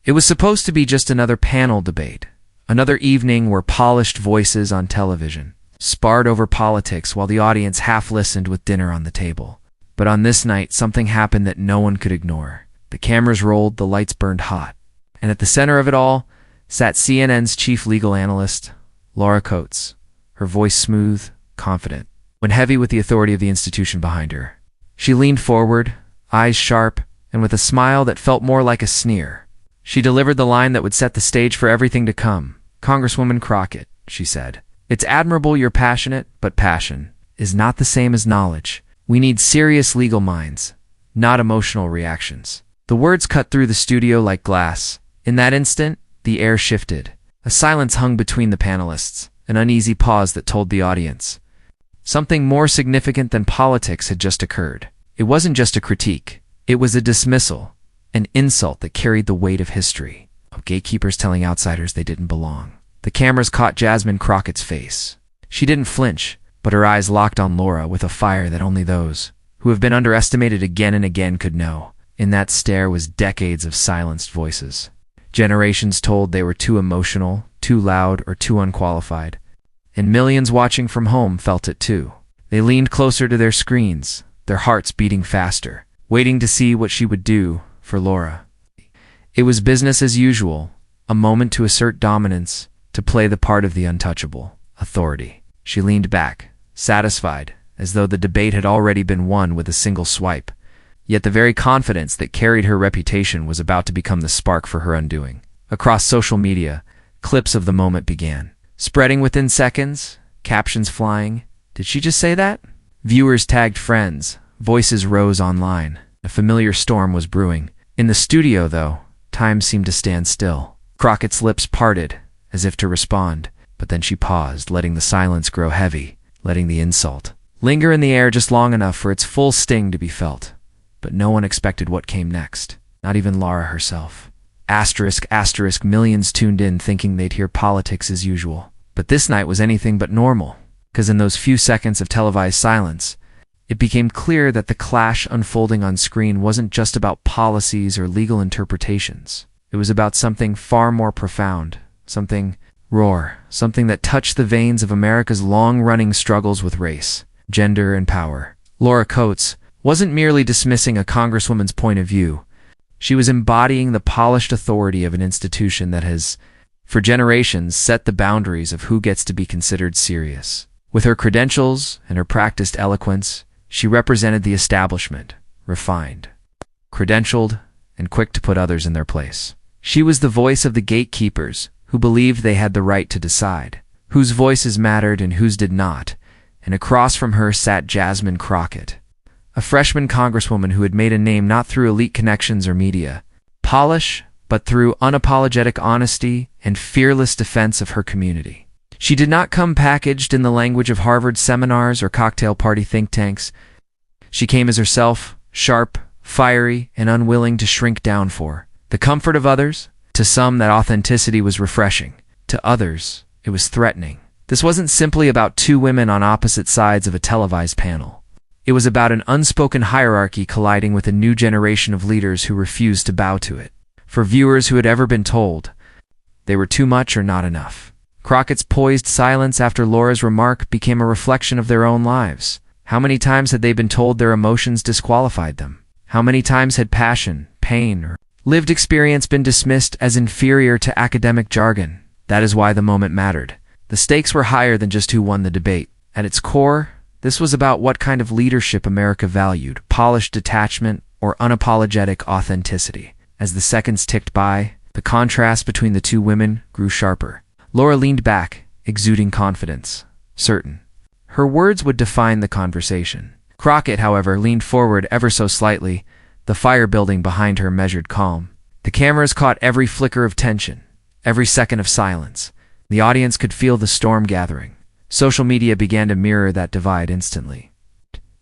It was supposed to be just another panel debate, another evening where polished voices on television sparred over politics while the audience half listened with dinner on the table. But on this night, something happened that no one could ignore. The cameras rolled, the lights burned hot, and at the center of it all sat CNN's chief legal analyst, Laura Coates, her voice smooth, confident, when heavy with the authority of the institution behind her. She leaned forward, eyes sharp, and with a smile that felt more like a sneer. She delivered the line that would set the stage for everything to come. "Congresswoman Crockett," she said, "it's admirable you're passionate, but passion is not the same as knowledge. We need serious legal minds, not emotional reactions." The words cut through the studio like glass. In that instant, the air shifted. A silence hung between the panelists, an uneasy pause that told the audience something more significant than politics had just occurred. It wasn't just a critique. It was a dismissal, an insult that carried the weight of history, of gatekeepers telling outsiders they didn't belong. The cameras caught Jasmine Crockett's face. She didn't flinch, but her eyes locked on Laura with a fire that only those who have been underestimated again and again could know. In that stare was decades of silenced voices. Generations told they were too emotional, too loud, or too unqualified. And millions watching from home felt it too. They leaned closer to their screens, their hearts beating faster, waiting to see what she would do for Laura. It was business as usual, a moment to assert dominance, to play the part of the untouchable authority. She leaned back, satisfied, as though the debate had already been won with a single swipe. Yet the very confidence that carried her reputation was about to become the spark for her undoing. Across social media, clips of the moment began, spreading within seconds, captions flying. Did she just say that? Viewers tagged friends, voices rose online. A familiar storm was brewing. In the studio, though, time seemed to stand still. Crockett's lips parted, as if to respond, but then she paused, letting the silence grow heavy, letting the insult linger in the air just long enough for its full sting to be felt. But no one expected what came next, not even Laura herself. Asterisk, asterisk, millions tuned in thinking they'd hear politics as usual. But this night was anything but normal, because in those few seconds of televised silence, it became clear that the clash unfolding on screen wasn't just about policies or legal interpretations. It was about something far more profound, something raw, something that touched the veins of America's long-running struggles with race, gender, and power. Laura Coates wasn't merely dismissing a congresswoman's point of view. She was embodying the polished authority of an institution that has, for generations, set the boundaries of who gets to be considered serious. With her credentials and her practiced eloquence, she represented the establishment, refined, credentialed, and quick to put others in their place. She was the voice of the gatekeepers who believed they had the right to decide, whose voices mattered and whose did not, and across from her sat Jasmine Crockett, a freshman congresswoman who had made a name not through elite connections or media polish, but through unapologetic honesty and fearless defense of her community. She did not come packaged in the language of Harvard seminars or cocktail party think tanks. She came as herself, sharp, fiery, and unwilling to shrink down for the comfort of others. To some, that authenticity was refreshing. To others, it was threatening. This wasn't simply about two women on opposite sides of a televised panel. It was about an unspoken hierarchy colliding with a new generation of leaders who refused to bow to it. For viewers who had ever been told they were too much or not enough, Crockett's poised silence after Laura's remark became a reflection of their own lives. How many times had they been told their emotions disqualified them? How many times had passion, pain, or lived experience been dismissed as inferior to academic jargon? That is why the moment mattered. The stakes were higher than just who won the debate. At its core, this was about what kind of leadership America valued, polished detachment or unapologetic authenticity. As the seconds ticked by, the contrast between the two women grew sharper. Laura leaned back, exuding confidence, certain her words would define the conversation. Crockett, however, leaned forward ever so slightly, the fire building behind her measured calm. The cameras caught every flicker of tension, every second of silence. The audience could feel the storm gathering. Social media began to mirror that divide instantly.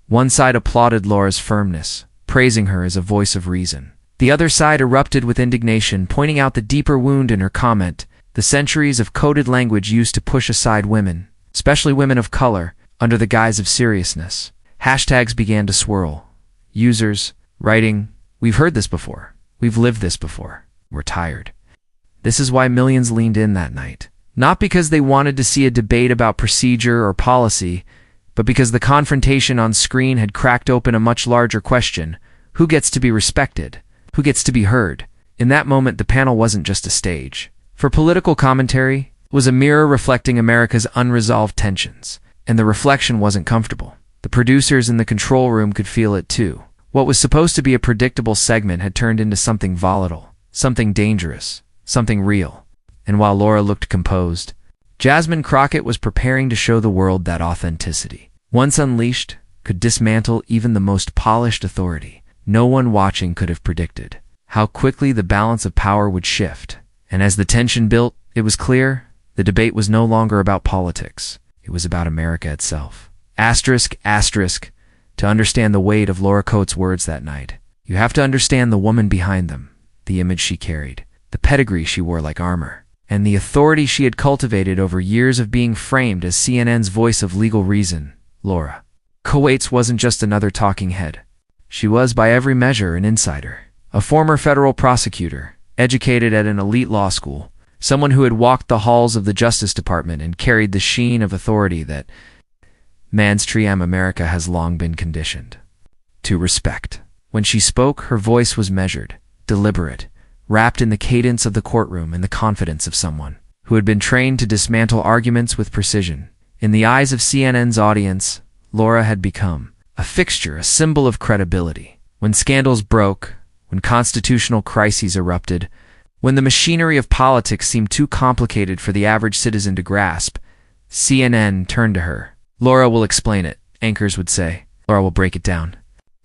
One side applauded Laura's firmness, praising her as a voice of reason. The other side erupted with indignation, pointing out the deeper wound in her comment, the centuries of coded language used to push aside women, especially women of color, under the guise of seriousness. Hashtags began to swirl. Users writing, "We've heard this before. We've lived this before." were tired. This is why millions leaned in that night. Not because they wanted to see a debate about procedure or policy, but because the confrontation on screen had cracked open a much larger question: who gets to be respected? Who gets to be heard? In that moment, the panel wasn't just a stage. For political commentary, it was a mirror reflecting America's unresolved tensions, and the reflection wasn't comfortable. The producers in the control room could feel it too. What was supposed to be a predictable segment had turned into something volatile, something dangerous, something real. And while Laura looked composed, Jasmine Crockett was preparing to show the world that authenticity, once unleashed, could dismantle even the most polished authority. No one watching could have predicted how quickly the balance of power would shift. And as the tension built, it was clear the debate was no longer about politics. It was about America itself. Asterisk, asterisk. To understand the weight of Laura Coates' words that night, you have to understand the woman behind them, the image she carried, the pedigree she wore like armor, and the authority she had cultivated over years of being framed as CNN's voice of legal reason. Laura Coates wasn't just another talking head. She was, by every measure, an insider, a former federal prosecutor, educated at an elite law school, someone who had walked the halls of the Justice Department and carried the sheen of authority that mainstream America has long been conditioned to respect. When she spoke, her voice was measured, deliberate, wrapped in the cadence of the courtroom and the confidence of someone who had been trained to dismantle arguments with precision. In the eyes of CNN's audience, Laura had become a fixture, a symbol of credibility. When scandals broke, when constitutional crises erupted, when the machinery of politics seemed too complicated for the average citizen to grasp, CNN turned to her. Laura will explain it, anchors would say. Laura will break it down.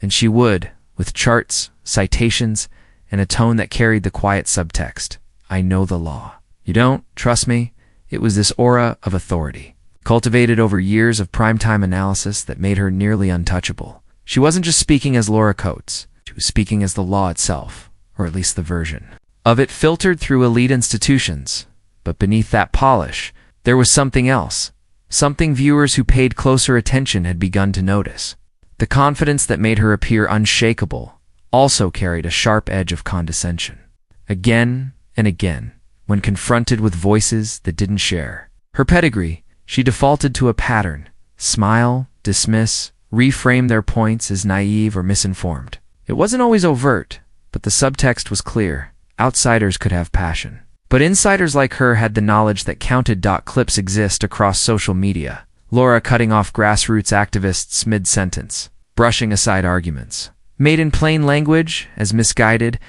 And she would, with charts, citations, and a tone that carried the quiet subtext. I know the law. You don't? Trust me? It was this aura of authority, cultivated over years of primetime analysis, that made her nearly untouchable. She wasn't just speaking as Laura Coates. She was speaking as the law itself, or at least the version of it filtered through elite institutions. But beneath that polish, there was something else. Something viewers who paid closer attention had begun to notice. The confidence that made her appear unshakable also carried a sharp edge of condescension. Again and again, when confronted with voices that didn't share her pedigree, she defaulted to a pattern: smile, dismiss, reframe their points as naive or misinformed. It wasn't always overt, but the subtext was clear. Outsiders could have passion, but insiders like her had the knowledge that counted. Clips exist across social media. Laura cutting off grassroots activists mid-sentence, brushing aside arguments made in plain language as misguided,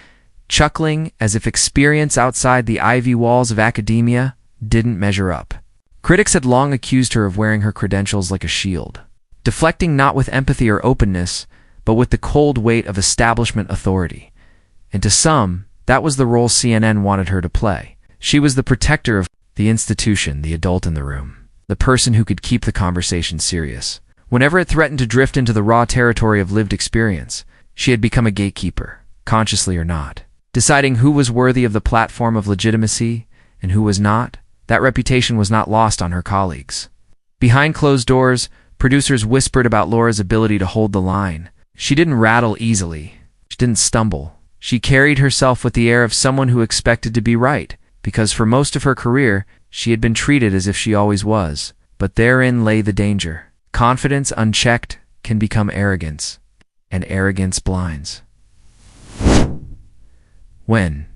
chuckling as if experience outside the ivy walls of academia didn't measure up. Critics had long accused her of wearing her credentials like a shield, deflecting not with empathy or openness, but with the cold weight of establishment authority. And to some, that was the role CNN wanted her to play. She was the protector of the institution, the adult in the room, the person who could keep the conversation serious. Whenever it threatened to drift into the raw territory of lived experience, she had become a gatekeeper, consciously or not, deciding who was worthy of the platform of legitimacy and who was not. That reputation was not lost on her colleagues. Behind closed doors, producers whispered about Laura's ability to hold the line. She didn't rattle easily. She didn't stumble. She carried herself with the air of someone who expected to be right, because for most of her career, she had been treated as if she always was. But therein lay the danger. Confidence unchecked can become arrogance, and arrogance blinds. When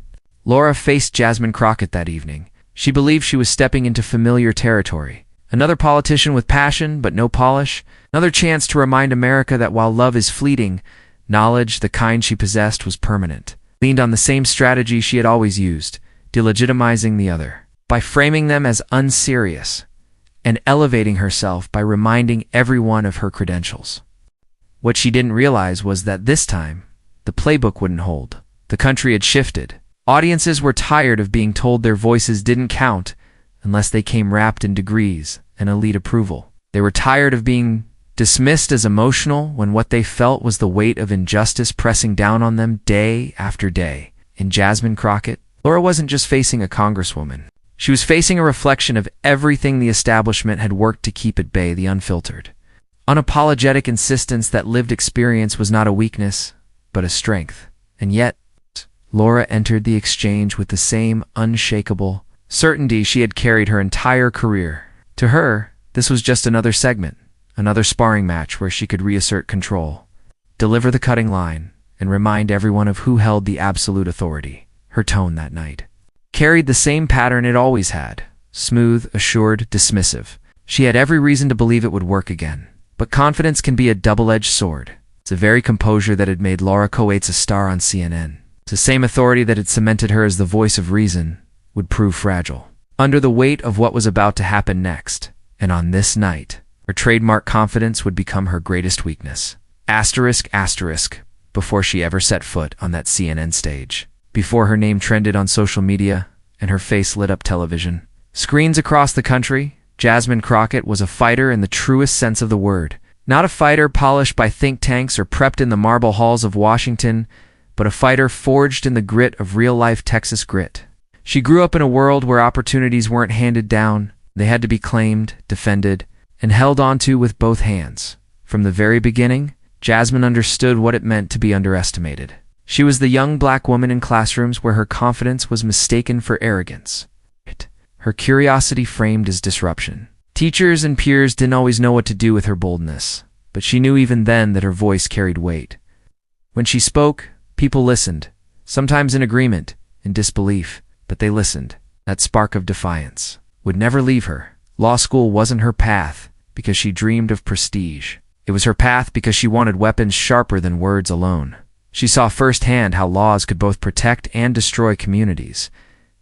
Laura faced Jasmine Crockett that evening, she believed she was stepping into familiar territory. Another politician with passion but no polish, another chance to remind America that while love is fleeting, knowledge, the kind she possessed, was permanent. Leaned on the same strategy she had always used, delegitimizing the other, by framing them as unserious, and elevating herself by reminding everyone of her credentials. What she didn't realize was that this time, the playbook wouldn't hold. The country had shifted. Audiences were tired of being told their voices didn't count unless they came wrapped in degrees and elite approval. They were tired of being dismissed as emotional when what they felt was the weight of injustice pressing down on them day after day. In Jasmine Crockett, Laura wasn't just facing a congresswoman. She was facing a reflection of everything the establishment had worked to keep at bay: the unfiltered, unapologetic insistence that lived experience was not a weakness, but a strength. And yet, Laura entered the exchange with the same unshakable certainty she had carried her entire career. To her, this was just another segment, another sparring match where she could reassert control, deliver the cutting line, and remind everyone of who held the absolute authority. Her tone that night carried the same pattern it always had: smooth, assured, dismissive. She had every reason to believe it would work again. But confidence can be a double-edged sword. It's the very composure that had made Laura Coates a star on CNN. It's the same authority that had cemented her as the voice of reason would prove fragile under the weight of what was about to happen next. And on this night, her trademark confidence would become her greatest weakness. Asterisk, asterisk, before she ever set foot on that CNN stage. Before her name trended on social media and her face lit up television screens across the country, Jasmine Crockett was a fighter in the truest sense of the word. Not a fighter polished by think tanks or prepped in the marble halls of Washington, but a fighter forged in the grit of real-life Texas grit. She grew up in a world where opportunities weren't handed down. They had to be claimed, defended, and held onto with both hands. From the very beginning, Jasmine understood what it meant to be underestimated. She was the young black woman in classrooms where her confidence was mistaken for arrogance. Her curiosity framed as disruption. Teachers and peers didn't always know what to do with her boldness, but she knew even then that her voice carried weight. When she spoke, people listened, sometimes in agreement, in disbelief, but they listened. That spark of defiance would never leave her. Law school wasn't her path because she dreamed of prestige. It was her path because she wanted weapons sharper than words alone. She saw firsthand how laws could both protect and destroy communities,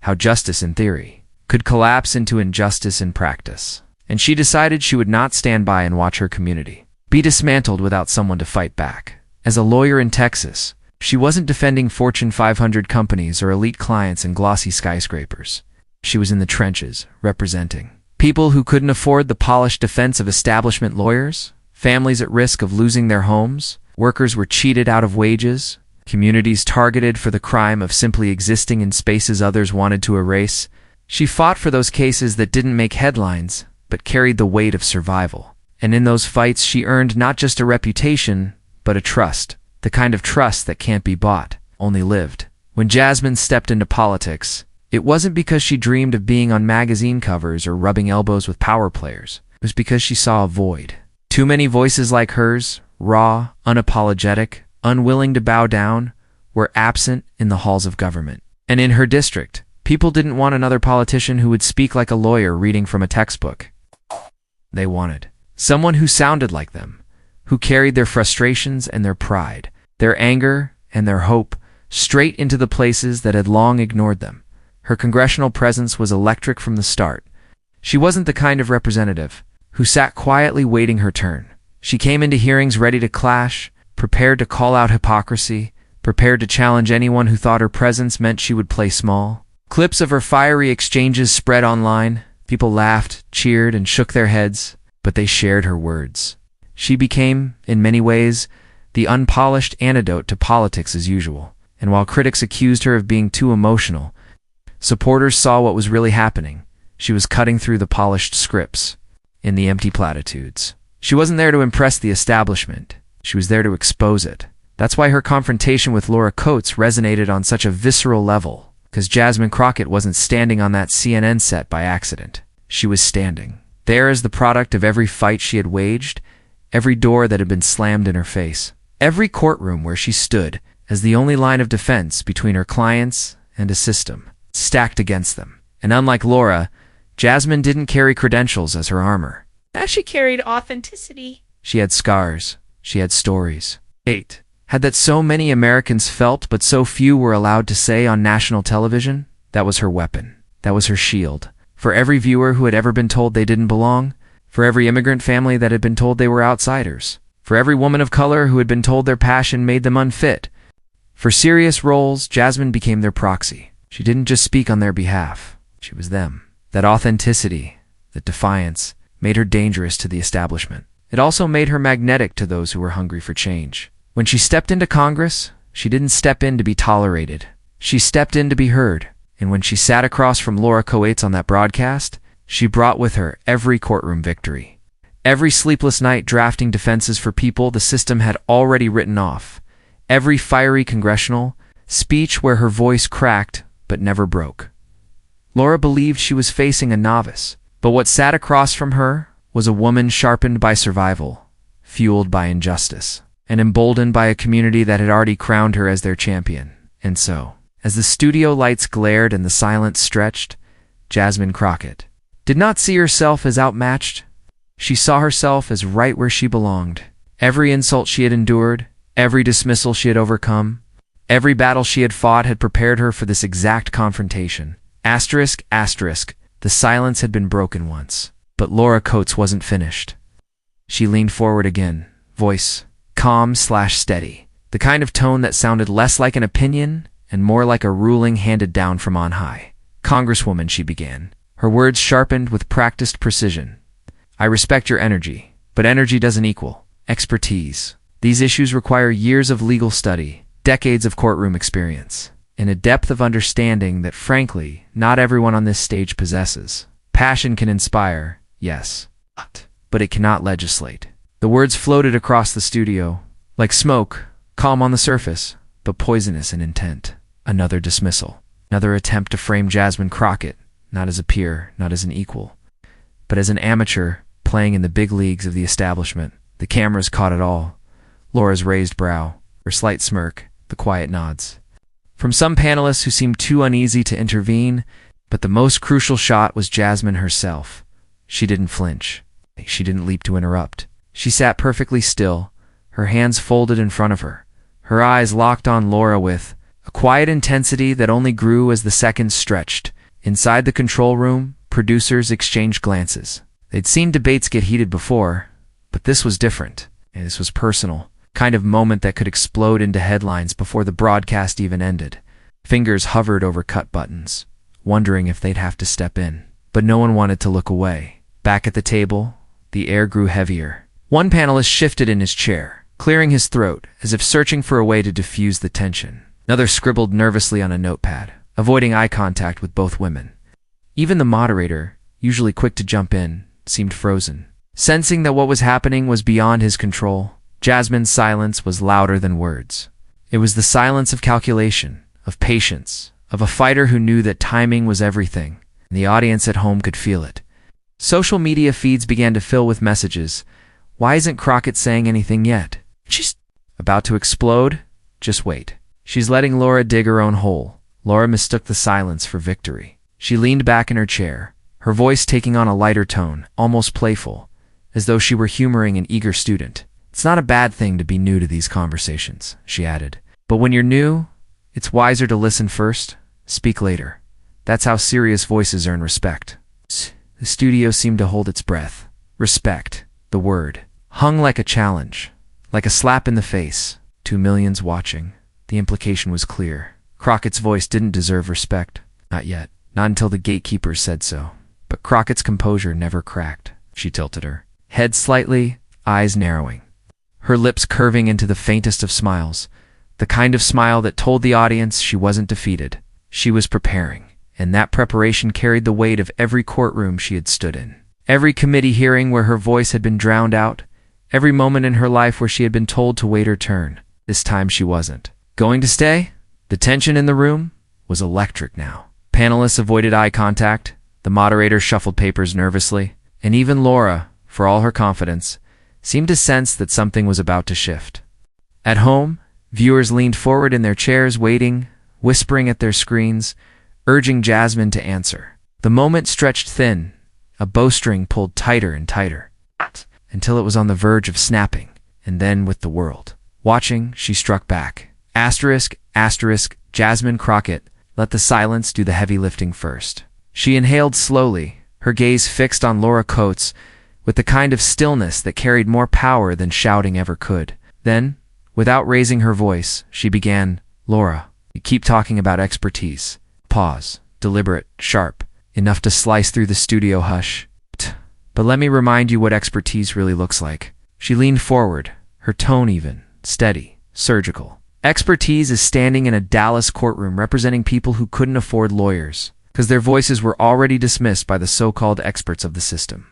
how justice in theory could collapse into injustice in practice. And she decided she would not stand by and watch her community be dismantled without someone to fight back. As a lawyer in Texas, she wasn't defending Fortune 500 companies or elite clients in glossy skyscrapers. She was in the trenches, representing people who couldn't afford the polished defense of establishment lawyers, families at risk of losing their homes, workers were cheated out of wages, communities targeted for the crime of simply existing in spaces others wanted to erase. She fought for those cases that didn't make headlines, but carried the weight of survival. And in those fights, she earned not just a reputation, but a trust. The kind of trust that can't be bought, only lived. When Jasmine stepped into politics, it wasn't because she dreamed of being on magazine covers or rubbing elbows with power players. It was because she saw a void. Too many voices like hers, raw, unapologetic, unwilling to bow down, were absent in the halls of government. And in her district, people didn't want another politician who would speak like a lawyer reading from a textbook. They wanted someone who sounded like them, who carried their frustrations and their pride, their anger and their hope, straight into the places that had long ignored them. Her congressional presence was electric from the start. She wasn't the kind of representative who sat quietly waiting her turn. She came into hearings ready to clash, prepared to call out hypocrisy, prepared to challenge anyone who thought her presence meant she would play small. Clips of her fiery exchanges spread online. People laughed, cheered, and shook their heads, but they shared her words. She became, in many ways, the unpolished antidote to politics as usual. And while critics accused her of being too emotional, supporters saw what was really happening. She was cutting through the polished scripts, in the empty platitudes. She wasn't there to impress the establishment. She was there to expose it. That's why her confrontation with Laura Coates resonated on such a visceral level. Because Jasmine Crockett wasn't standing on that CNN set by accident. She was standing there as the product of every fight she had waged, every door that had been slammed in her face, every courtroom where she stood as the only line of defense between her clients and a system stacked against them. And unlike Laura, Jasmine didn't carry credentials as her armor. She carried authenticity. She had scars. She had stories. Had that so many Americans felt but so few were allowed to say on national television. That was her weapon. That was her shield. For every viewer who had ever been told they didn't belong, for every immigrant family that had been told they were outsiders, for every woman of color who had been told their passion made them unfit. For serious roles, Jasmine became their proxy. She didn't just speak on their behalf. She was them. That authenticity, that defiance, made her dangerous to the establishment. It also made her magnetic to those who were hungry for change. When she stepped into Congress, she didn't step in to be tolerated. She stepped in to be heard. And when she sat across from Laura Coates on that broadcast, she brought with her every courtroom victory. Every sleepless night drafting defenses for people the system had already written off. Every fiery congressional speech where her voice cracked but never broke. Laura believed she was facing a novice, but what sat across from her was a woman sharpened by survival, fueled by injustice, and emboldened by a community that had already crowned her as their champion. And so, as the studio lights glared and the silence stretched, Jasmine Crockett did not see herself as outmatched. She saw herself as right where she belonged. Every insult she had endured, every dismissal she had overcome, every battle she had fought had prepared her for this exact confrontation. Asterisk, asterisk, the silence had been broken once. But Laura Coates wasn't finished. She leaned forward again, voice calm/steady, the kind of tone that sounded less like an opinion and more like a ruling handed down from on high. "Congresswoman," she began, her words sharpened with practiced precision. "I respect your energy, but energy doesn't equal expertise. These issues require years of legal study, decades of courtroom experience, and a depth of understanding that, frankly, not everyone on this stage possesses. Passion can inspire, yes, but it cannot legislate." The words floated across the studio, like smoke, calm on the surface, but poisonous in intent. Another dismissal. Another attempt to frame Jasmine Crockett, not as a peer, not as an equal, but as an amateur playing in the big leagues of the establishment. The cameras caught it all. Laura's raised brow, her slight smirk, the quiet nods. From some panelists who seemed too uneasy to intervene, but the most crucial shot was Jasmine herself. She didn't flinch. She didn't leap to interrupt. She sat perfectly still, her hands folded in front of her, her eyes locked on Laura with a quiet intensity that only grew as the seconds stretched. Inside the control room, producers exchanged glances. They'd seen debates get heated before, but this was different, and this was personal, kind of moment that could explode into headlines before the broadcast even ended. Fingers hovered over cut buttons, wondering if they'd have to step in. But no one wanted to look away. Back at the table, the air grew heavier. One panelist shifted in his chair, clearing his throat as if searching for a way to diffuse the tension. Another scribbled nervously on a notepad, avoiding eye contact with both women. Even the moderator, usually quick to jump in, seemed frozen. Sensing that what was happening was beyond his control, Jasmine's silence was louder than words. It was the silence of calculation, of patience, of a fighter who knew that timing was everything, and the audience at home could feel it. Social media feeds began to fill with messages. "Why isn't Crockett saying anything yet? She's about to explode? Just wait." She's letting Laura dig her own hole. Laura mistook the silence for victory. She leaned back in her chair, her voice taking on a lighter tone, almost playful, as though she were humoring an eager student. "It's not a bad thing to be new to these conversations," she added. "But when you're new, it's wiser to listen first, speak later. That's how serious voices earn respect." The studio seemed to hold its breath. Respect, the word, hung like a challenge, like a slap in the face, to millions watching. The implication was clear. Crockett's voice didn't deserve respect. Not yet. Not until the gatekeepers said so. But Crockett's composure never cracked. She tilted her head slightly, eyes narrowing, her lips curving into the faintest of smiles, the kind of smile that told the audience she wasn't defeated. She was preparing, and that preparation carried the weight of every courtroom she had stood in. Every committee hearing where her voice had been drowned out, every moment in her life where she had been told to wait her turn. This time she wasn't going to stay. The tension in the room was electric now. Panelists avoided eye contact, the moderator shuffled papers nervously, and even Laura, for all her confidence, seemed to sense that something was about to shift. At home, viewers leaned forward in their chairs waiting, whispering at their screens, urging Jasmine to answer. The moment stretched thin, a bowstring pulled tighter and tighter, until it was on the verge of snapping, and then with the world watching, she struck back. Asterisk, asterisk, Jasmine Crockett let the silence do the heavy lifting first. She inhaled slowly, her gaze fixed on Laura Coates, with the kind of stillness that carried more power than shouting ever could. Then, without raising her voice, she began, "Laura, you keep talking about expertise." Pause, deliberate, sharp, enough to slice through the studio hush. "But let me remind you what expertise really looks like." She leaned forward, her tone even, steady, surgical. "Expertise is standing in a Dallas courtroom representing people who couldn't afford lawyers, because their voices were already dismissed by the so-called experts of the system.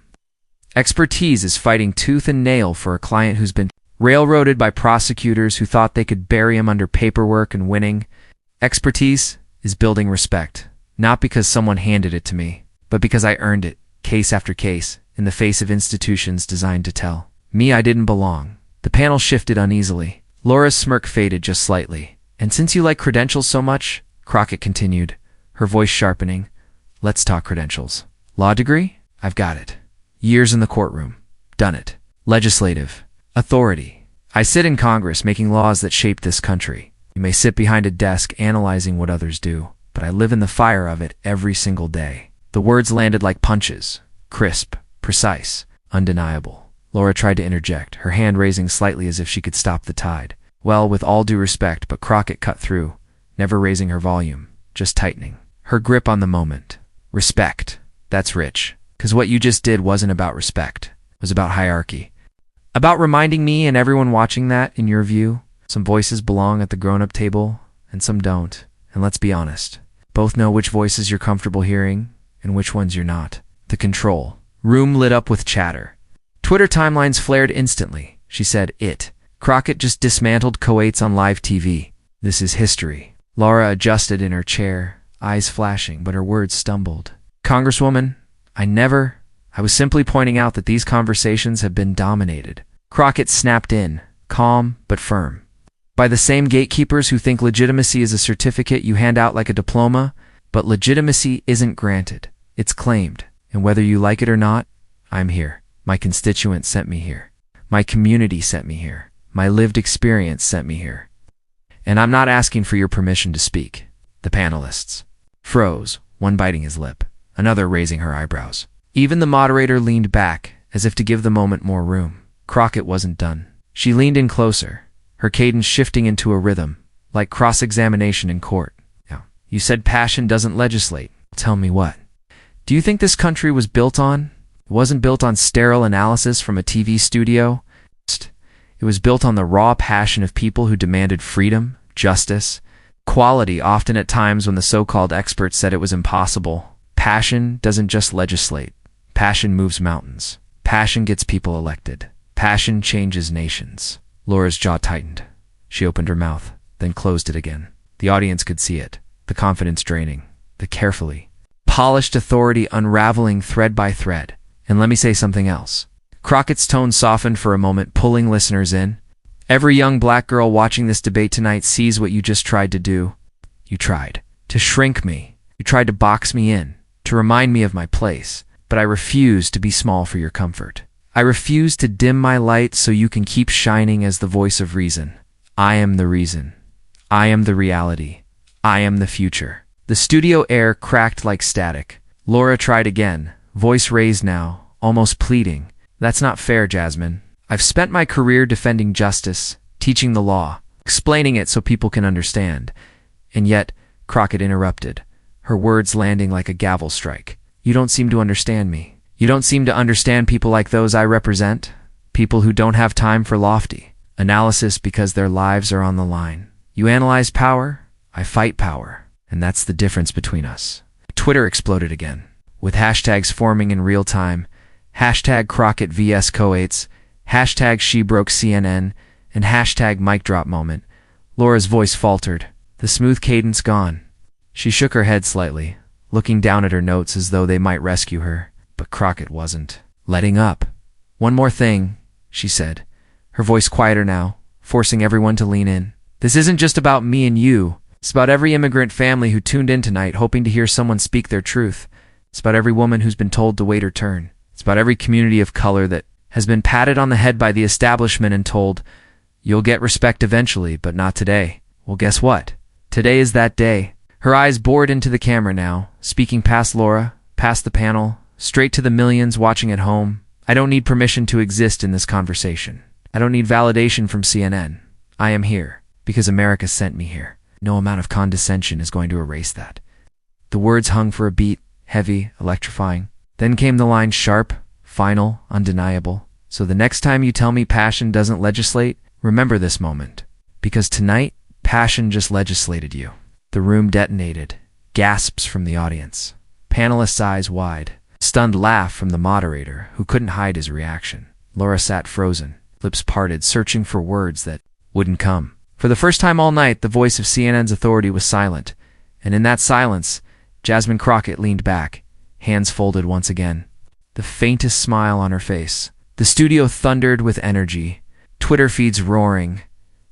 Expertise is fighting tooth and nail for a client who's been railroaded by prosecutors who thought they could bury him under paperwork and winning. Expertise is building respect, not because someone handed it to me, but because I earned it, case after case, in the face of institutions designed to tell me I didn't belong. The panel shifted uneasily. Laura's smirk faded just slightly. And since you like credentials so much, Crockett continued, her voice sharpening, let's talk credentials. Law degree? I've got it. Years in the courtroom. Done it. Legislative. Authority. I sit in Congress making laws that shape this country. You may sit behind a desk analyzing what others do, but I live in the fire of it every single day. The words landed like punches. Crisp, precise, undeniable. Laura tried to interject, her hand raising slightly as if she could stop the tide. Well, with all due respect, but Crockett cut through, never raising her volume, just tightening her grip on the moment. Respect. That's rich. 'Cause what you just did wasn't about respect. It was about hierarchy. About reminding me and everyone watching that, in your view, some voices belong at the grown-up table, and some don't. And let's be honest. Both know which voices you're comfortable hearing, and which ones you're not. The control. Room lit up with chatter. Twitter timelines flared instantly. She said, it. Crockett just dismantled co-aids on live TV. This is history. Laura adjusted in her chair, eyes flashing, but her words stumbled. Congresswoman, I was simply pointing out that these conversations have been dominated. Crockett snapped in, calm but firm. By the same gatekeepers who think legitimacy is a certificate you hand out like a diploma, but legitimacy isn't granted. It's claimed. And whether you like it or not, I'm here. My constituents sent me here. My community sent me here. My lived experience sent me here. And I'm not asking for your permission to speak. The panelists froze, one biting his lip, another raising her eyebrows. Even the moderator leaned back, as if to give the moment more room. Crockett wasn't done. She leaned in closer, her cadence shifting into a rhythm, like cross-examination in court. Now, you said passion doesn't legislate. Tell me what. Do you think this country was built on? It wasn't built on sterile analysis from a TV studio. It was built on the raw passion of people who demanded freedom, justice, quality, often at times when the so-called experts said it was impossible. Passion doesn't just legislate. Passion moves mountains. Passion gets people elected. Passion changes nations. Laura's jaw tightened. She opened her mouth, then closed it again. The audience could see it, the confidence draining, the carefully polished authority unraveling thread by thread. And let me say something else. Crockett's tone softened for a moment, pulling listeners in. Every young black girl watching this debate tonight sees what you just tried to do. You tried to shrink me. You tried to box me in, to remind me of my place. But I refuse to be small for your comfort. I refuse to dim my light so you can keep shining as the voice of reason. I am the reason. I am the reality. I am the future. The studio air cracked like static. Laura tried again, voice raised now, almost pleading. That's not fair, Jasmine. I've spent my career defending justice, teaching the law, explaining it so people can understand. And yet, Crockett interrupted, her words landing like a gavel strike. You don't seem to understand me. You don't seem to understand people like those I represent, people who don't have time for lofty analysis because their lives are on the line. You analyze power, I fight power, and that's the difference between us. Twitter exploded again, with hashtags forming in real time, hashtag Crockett vs Coates, hashtag She Broke CNN, and hashtag Mic Drop Moment. Laura's voice faltered, the smooth cadence gone. She shook her head slightly, looking down at her notes as though they might rescue her, but Crockett wasn't letting up. One more thing, she said, her voice quieter now, forcing everyone to lean in. This isn't just about me and you. It's about every immigrant family who tuned in tonight hoping to hear someone speak their truth. It's about every woman who's been told to wait her turn. It's about every community of color that has been patted on the head by the establishment and told, you'll get respect eventually, but not today. Well, guess what? Today is that day. Her eyes bored into the camera now, speaking past Laura, past the panel, straight to the millions watching at home. I don't need permission to exist in this conversation. I don't need validation from CNN. I am here because America sent me here. No amount of condescension is going to erase that. The words hung for a beat, heavy, electrifying. Then came the line sharp, final, undeniable. So the next time you tell me passion doesn't legislate, remember this moment. Because tonight, passion just legislated you. The room detonated. Gasps from the audience. Panelists' eyes wide. Stunned laugh from the moderator, who couldn't hide his reaction. Laura sat frozen, lips parted, searching for words that wouldn't come. For the first time all night, the voice of CNN's authority was silent, and in that silence, Jasmine Crockett leaned back, hands folded once again, the faintest smile on her face. The studio thundered with energy, Twitter feeds roaring,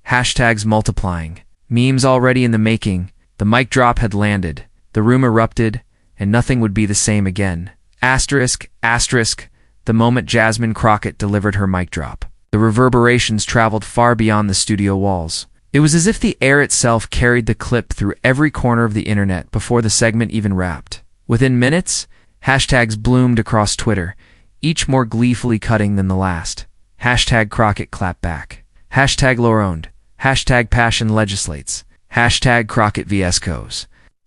hashtags multiplying, memes already in the making. The mic drop had landed, the room erupted, and nothing would be the same again. Asterisk, asterisk, the moment Jasmine Crockett delivered her mic drop. The reverberations traveled far beyond the studio walls. It was as if the air itself carried the clip through every corner of the internet before the segment even wrapped. Within minutes, hashtags bloomed across Twitter, each more gleefully cutting than the last. Hashtag Crockett clapback. Hashtag lore-owned. Hashtag passion legislates. Hashtag Crockett vs. Coes.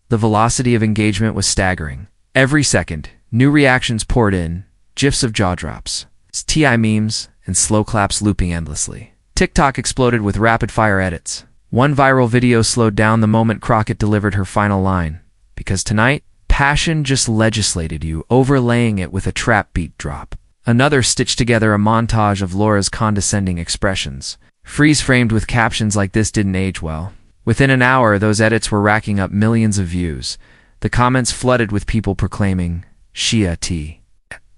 The velocity of engagement was staggering. Every second, new reactions poured in, gifs of jaw drops, TI memes, and slow claps looping endlessly. TikTok exploded with rapid-fire edits. One viral video slowed down the moment Crockett delivered her final line. Because tonight, passion just legislated you, overlaying it with a trap beat drop. Another stitched together a montage of Laura's condescending expressions. Freeze-framed with captions like this didn't age well. Within an hour, those edits were racking up millions of views. The comments flooded with people proclaiming, Shia T.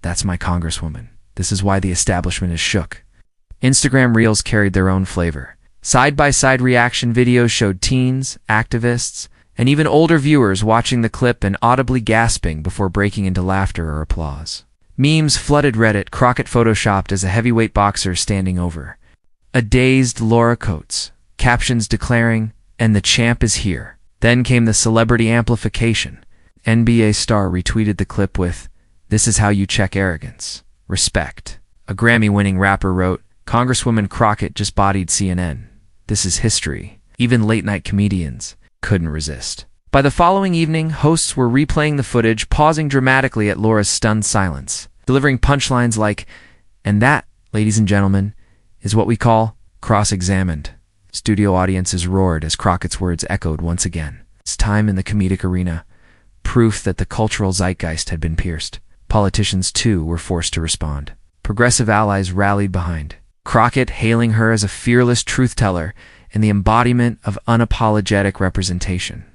That's my Congresswoman. This is why the establishment is shook. Instagram Reels carried their own flavor. Side-by-side reaction videos showed teens, activists, and even older viewers watching the clip and audibly gasping before breaking into laughter or applause. Memes flooded Reddit, Crockett photoshopped as a heavyweight boxer standing over a dazed Laura Coates, captions declaring, and the champ is here. Then came the celebrity amplification. NBA star retweeted the clip with, this is how you check arrogance. Respect. A Grammy-winning rapper wrote, Congresswoman Crockett just bodied CNN. This is history. Even late-night comedians couldn't resist. By the following evening, hosts were replaying the footage, pausing dramatically at Laura's stunned silence, delivering punchlines like, and that, ladies and gentlemen, is what we call cross-examined. Studio audiences roared as Crockett's words echoed once again. It's time in the comedic arena, proof that the cultural zeitgeist had been pierced. Politicians, too, were forced to respond. Progressive allies rallied behind Crockett, hailing her as a fearless truth-teller and the embodiment of unapologetic representation.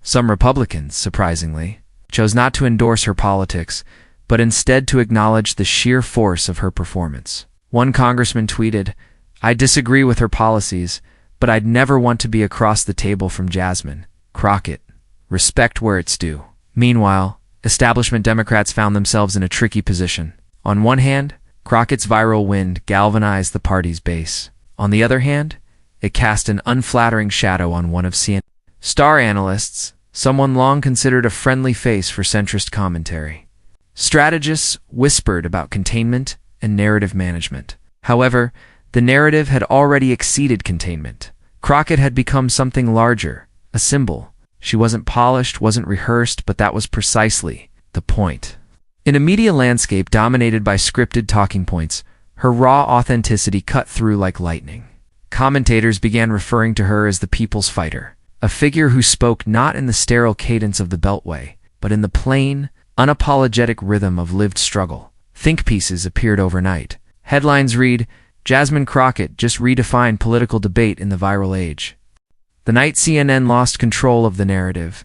Some Republicans, surprisingly, chose not to endorse her politics, but instead to acknowledge the sheer force of her performance. One congressman tweeted, I disagree with her policies, but I'd never want to be across the table from Jasmine Crockett. Respect where it's due. Meanwhile, establishment Democrats found themselves in a tricky position. On one hand, Crockett's viral wind galvanized the party's base. On the other hand, it cast an unflattering shadow on one of CNN's star analysts, someone long considered a friendly face for centrist commentary. Strategists whispered about containment and narrative management. However, the narrative had already exceeded containment. Crockett had become something larger, a symbol. She wasn't polished, wasn't rehearsed, but that was precisely the point. In a media landscape dominated by scripted talking points, her raw authenticity cut through like lightning. Commentators began referring to her as the people's fighter, a figure who spoke not in the sterile cadence of the Beltway, but in the plain, unapologetic rhythm of lived struggle. Think pieces appeared overnight. Headlines read, Jasmine Crockett just redefined political debate in the viral age. The night CNN lost control of the narrative,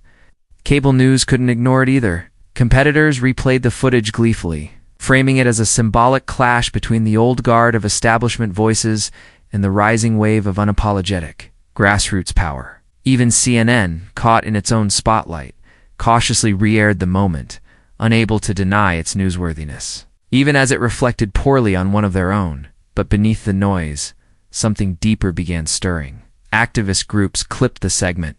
cable news couldn't ignore it either. Competitors replayed the footage gleefully, framing it as a symbolic clash between the old guard of establishment voices and the rising wave of unapologetic grassroots power. Even CNN, caught in its own spotlight, cautiously re-aired the moment, unable to deny its newsworthiness. Even as it reflected poorly on one of their own. But beneath the noise, something deeper began stirring. Activist groups clipped the segment,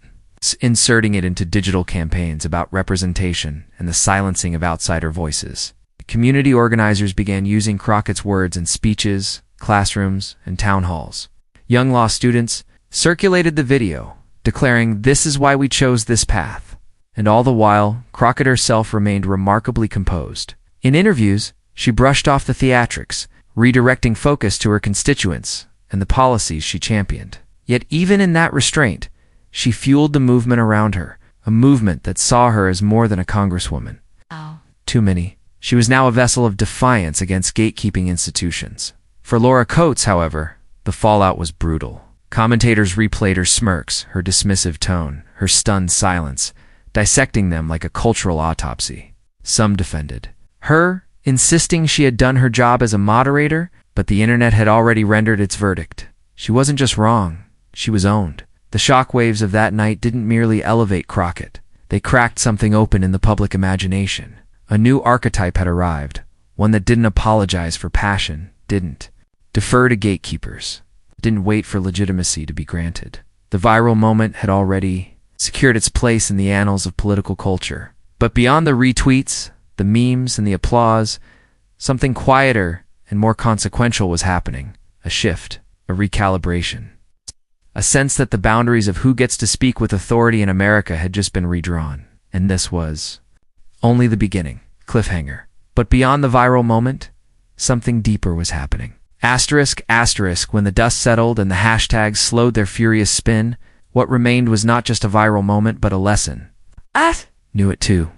inserting it into digital campaigns about representation and the silencing of outsider voices. Community organizers began using Crockett's words in speeches, classrooms, and town halls. Young law students circulated the video, declaring, "This is why we chose this path." And all the while, Crockett herself remained remarkably composed. In interviews, she brushed off the theatrics, redirecting focus to her constituents and the policies she championed. Yet even in that restraint, she fueled the movement around her, a movement that saw her as more than a congresswoman. Too many. She was now a vessel of defiance against gatekeeping institutions. For Laura Coates, however, the fallout was brutal. Commentators replayed her smirks, her dismissive tone, her stunned silence, dissecting them like a cultural autopsy. Some defended her, insisting she had done her job as a moderator, but the internet had already rendered its verdict. She wasn't just wrong, she was owned. The shockwaves of that night didn't merely elevate Crockett. They cracked something open in the public imagination. A new archetype had arrived, one that didn't apologize for passion, didn't defer to gatekeepers, didn't wait for legitimacy to be granted. The viral moment had already secured its place in the annals of political culture. But beyond the retweets, the memes, and the applause, something quieter and more consequential was happening. A shift, a recalibration. A sense that the boundaries of who gets to speak with authority in America had just been redrawn. And this was only the beginning. Cliffhanger. But beyond the viral moment, something deeper was happening. Asterisk, asterisk, when the dust settled and the hashtags slowed their furious spin, what remained was not just a viral moment, but a lesson. Knew it too.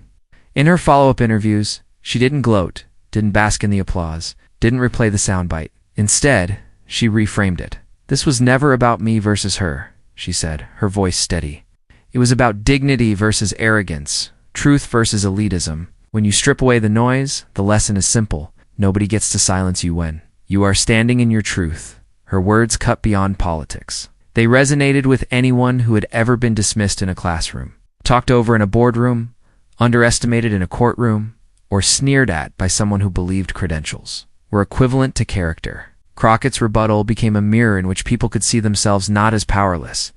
In her follow-up interviews, she didn't gloat, didn't bask in the applause, didn't replay the soundbite. Instead, she reframed it. This was never about me versus her, she said, her voice steady. It was about dignity versus arrogance, truth versus elitism. When you strip away the noise, the lesson is simple. Nobody gets to silence you when you are standing in your truth. Her words cut beyond politics. They resonated with anyone who had ever been dismissed in a classroom, talked over in a boardroom, underestimated in a courtroom, or sneered at by someone who believed credentials were equivalent to character. Crockett's rebuttal became a mirror in which people could see themselves not as powerless,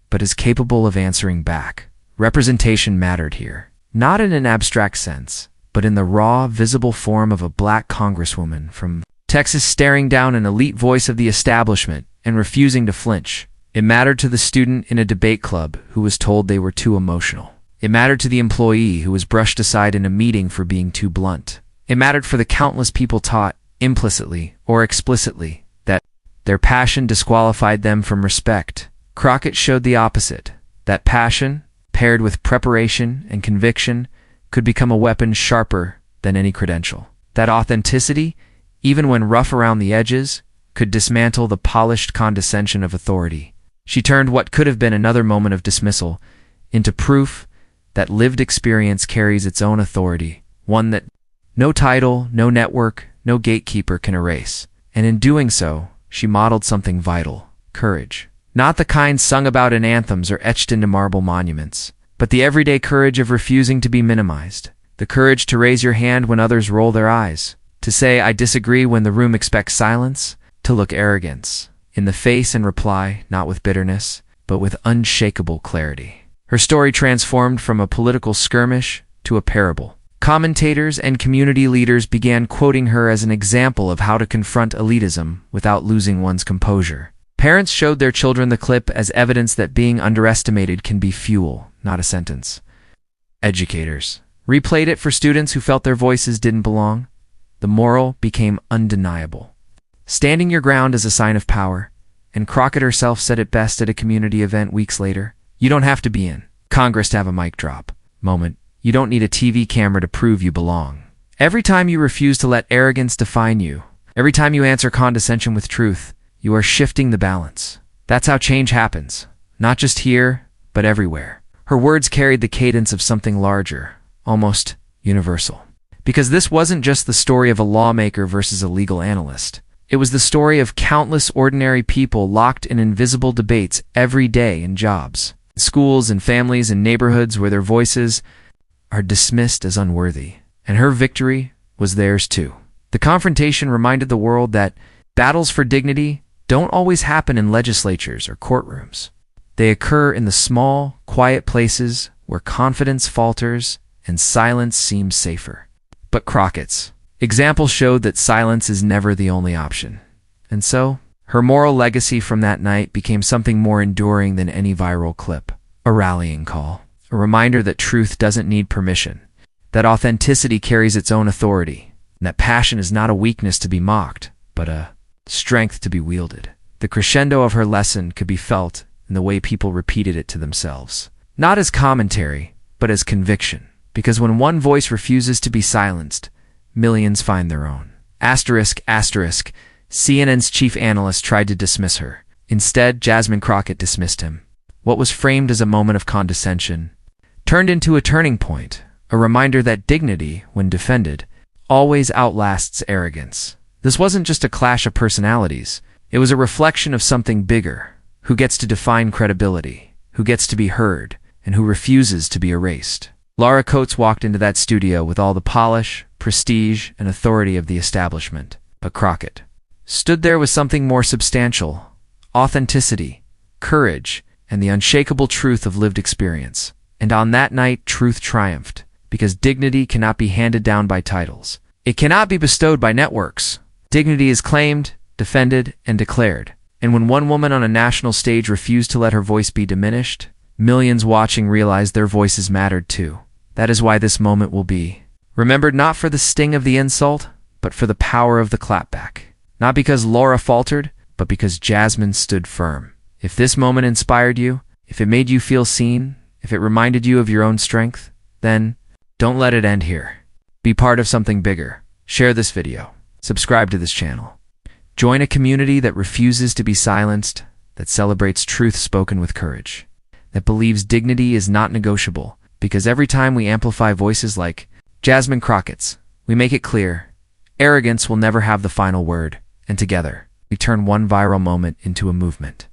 but as capable of answering back. Representation mattered here, not in an abstract sense, but in the raw, visible form of a black congresswoman from Texas staring down an elite voice of the establishment and refusing to flinch. It mattered to the student in a debate club who was told they were too emotional. It mattered to the employee who was brushed aside in a meeting for being too blunt. It mattered for the countless people taught, implicitly or explicitly, that their passion disqualified them from respect. Crockett showed the opposite, that passion, paired with preparation and conviction, could become a weapon sharper than any credential. That authenticity, even when rough around the edges, could dismantle the polished condescension of authority. She turned what could have been another moment of dismissal into proof that lived experience carries its own authority, one that no title, no network, no gatekeeper can erase. And in doing so, she modeled something vital: courage. Not the kind sung about in anthems or etched into marble monuments, but the everyday courage of refusing to be minimized. The courage to raise your hand when others roll their eyes, to say I disagree when the room expects silence, to look arrogance in the face and reply, not with bitterness, but with unshakable clarity. Her story transformed from a political skirmish to a parable. Commentators and community leaders began quoting her as an example of how to confront elitism without losing one's composure. Parents showed their children the clip as evidence that being underestimated can be fuel, not a sentence. Educators replayed it for students who felt their voices didn't belong. The moral became undeniable. Standing your ground is a sign of power, and Crockett herself said it best at a community event weeks later. You don't have to be in Congress to have a mic drop moment. You don't need a TV camera to prove you belong. Every time you refuse to let arrogance define you, every time you answer condescension with truth, you are shifting the balance. That's how change happens, not just here, but everywhere. Her words carried the cadence of something larger, almost universal. Because this wasn't just the story of a lawmaker versus a legal analyst. It was the story of countless ordinary people locked in invisible debates every day in jobs, schools and families and neighborhoods where their voices are dismissed as unworthy. And her victory was theirs too. The confrontation reminded the world that battles for dignity don't always happen in legislatures or courtrooms. They occur in the small, quiet places where confidence falters and silence seems safer. But Crockett's example showed that silence is never the only option. And so, her moral legacy from that night became something more enduring than any viral clip. A rallying call. A reminder that truth doesn't need permission. That authenticity carries its own authority. And that passion is not a weakness to be mocked, but a strength to be wielded. The crescendo of her lesson could be felt in the way people repeated it to themselves. Not as commentary, but as conviction. Because when one voice refuses to be silenced, millions find their own. Asterisk, asterisk, CNN's chief analyst tried to dismiss her. Instead, Jasmine Crockett dismissed him. What was framed as a moment of condescension turned into a turning point, a reminder that dignity, when defended, always outlasts arrogance. This wasn't just a clash of personalities. It was a reflection of something bigger. Who gets to define credibility? Who gets to be heard? And who refuses to be erased? Laura Coates walked into that studio with all the polish, prestige, and authority of the establishment. But Crockett stood there with something more substantial: authenticity, courage, and the unshakable truth of lived experience. And on that night, truth triumphed, because dignity cannot be handed down by titles. It cannot be bestowed by networks. Dignity is claimed, defended, and declared. And when one woman on a national stage refused to let her voice be diminished, millions watching realized their voices mattered too. That is why this moment will be remembered, not for the sting of the insult, but for the power of the clapback. Not because Laura faltered, but because Jasmine stood firm. If this moment inspired you, if it made you feel seen, if it reminded you of your own strength, then don't let it end here. Be part of something bigger. Share this video. Subscribe to this channel. Join a community that refuses to be silenced, that celebrates truth spoken with courage, that believes dignity is not negotiable, because every time we amplify voices like Jasmine Crockett's, we make it clear: arrogance will never have the final word, and together, we turn one viral moment into a movement.